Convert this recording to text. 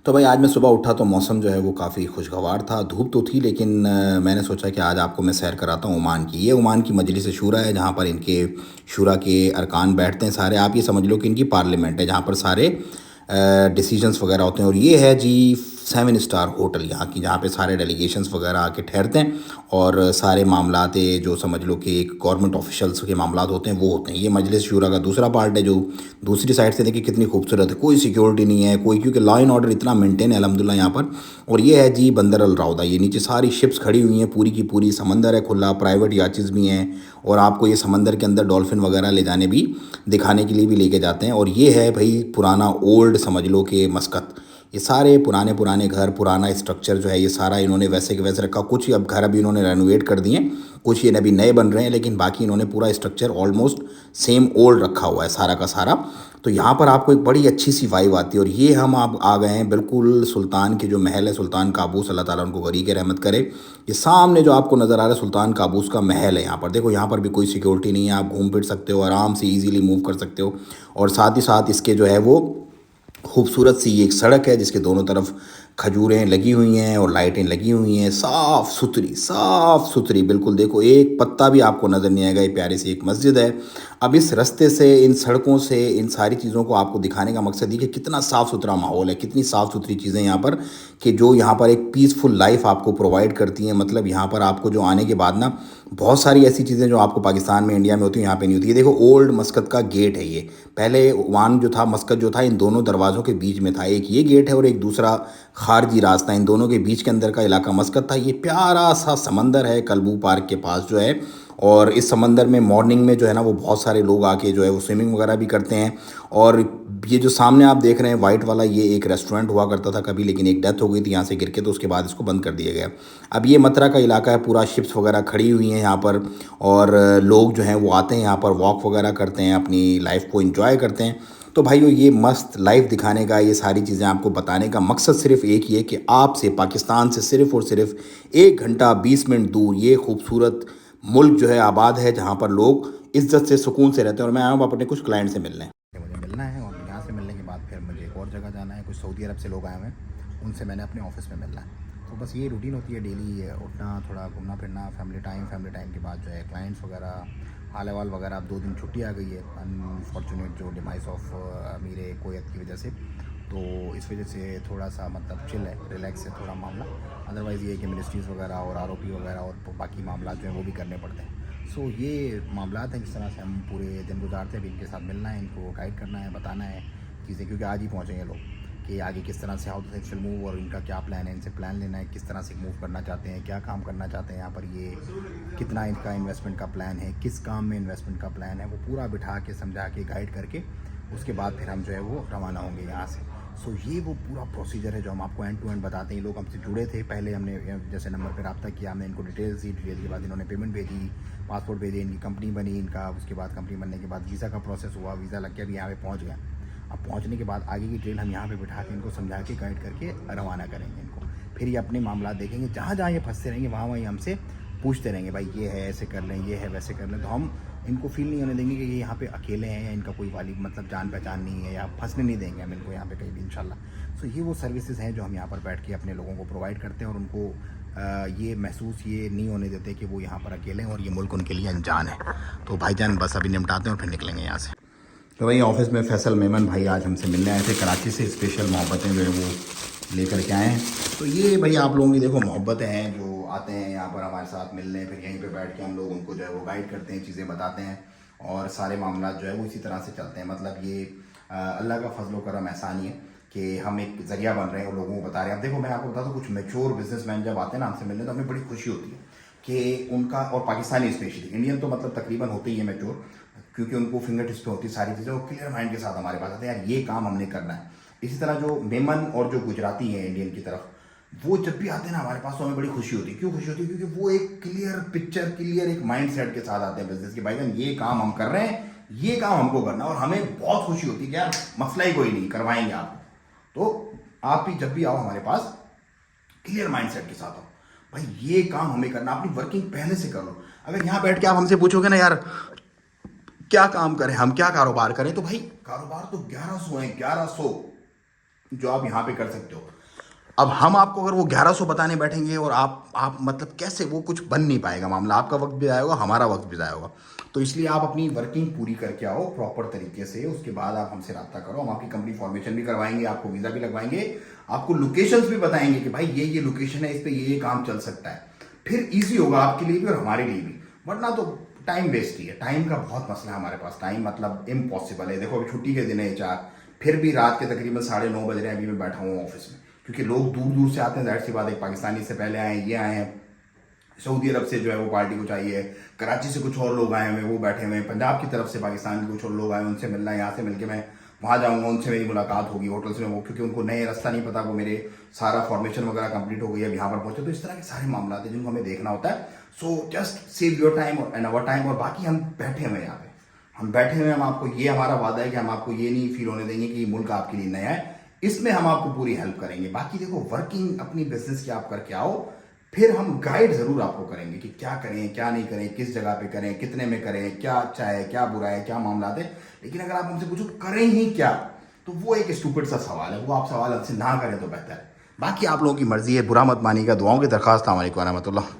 तो भाई आज मैं सुबह उठा तो मौसम जो है वो काफ़ी खुशगवार था। धूप तो थी लेकिन मैंने सोचा कि आज आपको मैं सैर कराता हूँ ओमान की। ये ओमान की मजलिस शूरा है जहाँ पर इनके शूरा के अरकान बैठते हैं सारे। आप ये समझ लो कि इनकी पार्लियामेंट है जहाँ पर सारे डिसीजंस वगैरह होते हैं। और ये है जी 7 स्टार होटल यहाँ की, जहाँ पे सारे डेलीगेशंस वगैरह आके ठहरते हैं और सारे मामलात जो समझ लो कि एक गवर्नमेंट ऑफिशियल्स के मामलात होते हैं वो होते हैं। ये मजलिस शूरा का दूसरा पार्ट है जो दूसरी साइड से देखिए कितनी खूबसूरत है। कोई सिक्योरिटी नहीं है कोई, क्योंकि लॉ एंड ऑर्डर इतना मेंटेन है अल्हम्दुलिल्लाह यहाँ पर। और ये है जी बंदर अल रौदा। ये नीचे सारी शिप्स खड़ी हुई हैं पूरी की पूरी, समंदर है खुला, प्राइवेट याचेस भी हैं और आपको ये समंदर के अंदर डॉल्फिन वगैरह ले जाने भी, दिखाने के लिए भी लेके जाते हैं। और ये है भाई पुराना ओल्ड समझ लो कि मस्कत। ये सारे पुराने पुराने घर, पुराना स्ट्रक्चर जो है ये सारा इन्होंने वैसे के वैसे रखा। कुछ ही अब घर अभी इन्होंने रेनोवेट कर दिए, कुछ ये अभी नए बन रहे हैं, लेकिन बाकी इन्होंने पूरा स्ट्रक्चर ऑलमोस्ट सेम ओल्ड रखा हुआ है सारा का सारा। तो यहाँ पर आपको एक बड़ी अच्छी सी वाइब आती है। और ये हम आप आ गए हैं बिल्कुल सुल्तान के जो महल है, सुल्तान काबूस, अल्लाह ताला उनको गरी के रहमत करे। ये सामने जो आपको नज़र आ रहा है सुल्तान काबूस का महल है। यहाँ पर देखो, यहाँ पर भी कोई सिक्योरिटी नहीं है, आप घूम फिर सकते हो आराम से, इजीली मूव कर सकते हो। और साथ ही साथ इसके जो है वो खूबसूरत सी एक सड़क है जिसके दोनों तरफ खजूरें लगी हुई हैं और लाइटें लगी हुई हैं, साफ़ सुथरी बिल्कुल। देखो एक पत्ता भी आपको नज़र नहीं आएगा। ये प्यारी सी एक मस्जिद है। अब इस रास्ते से, इन सड़कों से, इन सारी चीज़ों को आपको दिखाने का मकसद ये कि कितना साफ़ सुथरा माहौल है, कितनी साफ़ सुथरी चीज़ें यहाँ पर, कि जो यहाँ पर एक पीसफुल लाइफ आपको प्रोवाइड करती हैं। मतलब यहाँ पर आपको जो आने के बाद ना बहुत सारी ऐसी चीज़ें जो आपको पाकिस्तान में, इंडिया में होती हैं, यहाँ पे नहीं होती। ये देखो ओल्ड मस्कत का गेट है। ये पहले ओमान जो था, मस्कत जो था, इन दोनों दरवाज़ों के बीच में था। एक ये गेट है और एक दूसरा खारजी रास्ता, इन दोनों के बीच के अंदर का इलाका मस्कत था। ये प्यारा सा समंदर है कलबू पार्क के पास जो है। और इस समंदर में मॉर्निंग में जो है ना वो बहुत सारे लोग आके जो है वो स्विमिंग वगैरह भी करते हैं। और ये जो सामने आप देख रहे हैं वाइट वाला, ये एक रेस्टोरेंट हुआ करता था कभी, लेकिन एक डेथ हो गई थी यहाँ से गिर के, तो उसके बाद इसको बंद कर दिया गया। अब ये मतरा का इलाका है, पूरा शिप्स वगैरह खड़ी हुई हैं यहाँ पर। और लोग जो हैं वो आते हैं यहाँ पर, वॉक वगैरह करते हैं, अपनी लाइफ को इंजॉय करते हैं। तो भाइयों ये मस्त लाइफ दिखाने का, ये सारी चीज़ें आपको बताने का मकसद सिर्फ एक ही है कि आपसे, पाकिस्तान से सिर्फ और सिर्फ 1 घंटा 20 मिनट दूर ये खूबसूरत मुल्क जो है आबाद है, जहाँ पर लोग इज्जत से सुकून से रहते हैं। और मैं आया हूँ अपने कुछ क्लाइंट से मिलने। मुझे मिलना है और यहाँ से मिलने के बाद फिर मुझे एक और जगह जाना है। कुछ सऊदी अरब से लोग आए हुए हैं, उनसे मैंने अपने ऑफिस में मिलना है। तो बस ये रूटीन होती है डेली, उठना, थोड़ा घूमना फिरना, फैमिली टाइम के बाद जो है क्लाइंट्स वगैरह, हाल अहवाल वगैरह। अब 2 दिन छुट्टी आ गई है, अनफॉर्चुनेट जो डिमाइस ऑफ अमीर कोयत की वजह से। तो इस वजह से थोड़ा सा मतलब चिल है, रिलैक्स है थोड़ा मामला। अदरवाइज़ ये है कि मिनिस्ट्रीज़ वगैरह और आरओपी वगैरह और बाकी मामला जो हैं वो भी करने पड़ते हैं। सो ये मामला हैं जिस तरह से हम पूरे दिन गुजारते हैं। अभी इनके साथ मिलना है, इनको गाइड करना है, बताना है चीज़ें, क्योंकि आज ही पहुँचेंगे लोग, कि आगे किस तरह से हाउ टू सक्सेसफुल मूव, और इनका क्या प्लान है, इनसे प्लान लेना है किस तरह से मूव करना चाहते हैं, क्या काम करना चाहते हैं यहाँ पर, ये कितना इनका इन्वेस्टमेंट का प्लान है, किस काम में इन्वेस्टमेंट का प्लान है, वो पूरा बिठा के समझा के गाइड करके उसके बाद फिर हम जो है वो रवाना होंगे यहाँ से। सो ये वो पूरा प्रोसीजर है जो हम आपको एंड टू एंड बताते हैं। लोग हमसे जुड़े थे पहले, हमने जैसे नंबर पर रब्ता किया, हमने इनको डिटेल्स दी, डिटेल के बाद इन्होंने पेमेंट भेजी, पासपोर्ट भेजे, इनकी कंपनी बनी इनका, उसके बाद कंपनी बनने के बाद वीज़ा का प्रोसेस हुआ, वीज़ा लग के अभी यहाँ पे पहुँच गया। अब पहुँचने के बाद आगे की डिटेल हम यहाँ पे बिठा के इनको समझा के गाइड करके रवाना करेंगे इनको। फिर ये अपने मामला देखेंगे, जहाँ जहाँ ये फंसते रहेंगे वहाँ वहीं हमसे पूछते रहेंगे, भाई ये है ऐसे कर लें, ये है वैसे कर लें। तो हम इनको फील नहीं होने देंगे कि ये यहाँ पे अकेले हैं या इनका कोई वाली मतलब जान पहचान नहीं है, या फंसने नहीं देंगे हम इनको यहाँ पे कहीं भी इंशाल्लाह। सो ये वो सर्विसेज हैं जो हम यहाँ पर बैठ के अपने लोगों को प्रोवाइड करते हैं, और उनको ये महसूस ये नहीं होने देते कि वो यहाँ पर अकेले हैं और ये मुल्क उनके लिए अनजान है। तो भाईजान बस अभी निपटाते हैं और फिर निकलेंगे यहाँ से। तो भाई ऑफिस में फैसल मेमन भाई आज हमसे मिलने आए थे, कराची से स्पेशल मोहब्बतें जो है वो लेकर के आए हैं। तो ये भाई आप लोगों की देखो मोहब्बतें हैं जो आते हैं यहाँ पर हमारे साथ मिलने, फिर यहीं पे बैठ के हम लोग उनको जो है वो गाइड करते हैं, चीज़ें बताते हैं, और सारे मामला जो है वो इसी तरह से चलते हैं। मतलब ये अल्लाह का फजल करम एहसान ही है कि हम एक ज़रिया बन रहे हैं और लोगों को बता रहे हैं। अब देखो मैं आपको बताता हूँ, कुछ मैच्योर बिजनेसमैन जब आते हैं ना हमसे मिलने, तो हमें बड़ी खुशी होती है कि उनका, और पाकिस्तानी स्पेशली, इंडियन तो मतलब तकरीबन होते ही है मैच्योर, क्योंकि उनको फिंगर टिप्स पे होती सारी चीज़ें, वो क्लियर माइंड के साथ हमारे पास आते हैं, यार ये काम हमने करना है। इसी तरह जो मेमन और जो गुजराती हैं इंडियन की तरफ, वो जब भी आते हैं ना हमारे पास, तो हमें बड़ी खुशी होती है। क्यों खुशी होती है? क्योंकि वो एक क्लियर पिक्चर, क्लियर एक माइंड सेट के साथ आते हैं बिजनेस के, भाईजान ये काम हम कर रहे हैं, ये काम हमको करना है, और हमें बहुत खुशी होती है कि यार मसला ही कोई नहीं, करवाएंगे आप। तो आप भी जब भी आओ हमारे पास, क्लियर माइंड सेट के साथ आओ, भाई ये काम हमें करना, अपनी वर्किंग पहले से कर लो। अगर यहाँ बैठ के आप हमसे पूछोगे ना यार क्या काम करें, हम क्या कारोबार करें, तो भाई कारोबार तो 1100 है, 1100 जो आप यहाँ पे कर सकते हो। अब हम आपको अगर वो 1100 बताने बैठेंगे और आप मतलब कैसे, वो कुछ बन नहीं पाएगा मामला, आपका वक्त भी जाएगा, हमारा वक्त भी जाएगा। तो इसलिए आप अपनी वर्किंग पूरी करके आओ प्रॉपर तरीके से, उसके बाद आप हमसे रब्ता करो, हम आपकी कंपनी फॉर्मेशन भी करवाएंगे, आपको वीज़ा भी लगवाएंगे, आपको लोकेशंस भी बताएंगे कि भाई ये लोकेशन है, इस पर ये काम चल सकता है। फिर ईजी होगा आपके लिए भी और हमारे लिए भी, वरना तो टाइम वेस्ट ही है। टाइम का बहुत मसला है हमारे पास, टाइम मतलब इम्पॉसिबल है। देखो अभी छुट्टी के दिन है 4, फिर भी रात के तकरीबन 9:30 बज रहे हैं, अभी मैं बैठा हूँ ऑफिस में, क्योंकि लोग दूर दूर से आते हैं। जाहिर सी बात है, पाकिस्तानी से पहले आए, ये आए हैं, सऊदी अरब से जो है वो पार्टी को चाहिए, कराची से कुछ और लोग आए हुए वो बैठे हुए हैं, पंजाब की तरफ से पाकिस्तान के कुछ और लोग आए, उनसे मिलना है, यहाँ से मिलके मैं वहाँ जाऊँगा, उनसे मेरी मुलाकात होगी होटल से, वो क्योंकि उनको नए रास्ता नहीं पता, वो मेरे सारा फॉर्मेशन वगैरह कंप्लीट हो गई है, यहाँ पर पहुँचे। तो इस तरह के सारे मामला हैं जिनको हमें देखना होता है। So just save your time and our time. और बाकी हम बैठे हुए हैं यहाँ पे, हम बैठे हुए हैं, हम आपको, ये हमारा वादा है कि हम आपको ये नहीं फील होने देंगे कि मुल्क आपके लिए नया है, इसमें हम आपको पूरी हेल्प करेंगे। बाकी देखो, वर्किंग अपनी बिजनेस की आप करके आओ, फिर हम गाइड जरूर आपको करेंगे कि क्या करें क्या नहीं करें, किस जगह पे करें, कितने में करें, क्या अच्छा है क्या बुरा है, क्या मामला है। लेकिन अगर आप हमसे पूछो करें ही क्या, तो वो एक स्टूपिड सा सवाल है, वो आप सवाल हमसे ना करें तो बेहतर है। बाकी आप लोगों की मर्जी है, बुरा मत मानिएगा। दुआओं की दरखास्त। अस्सलाम वालेकुम रहमतुल्लाह।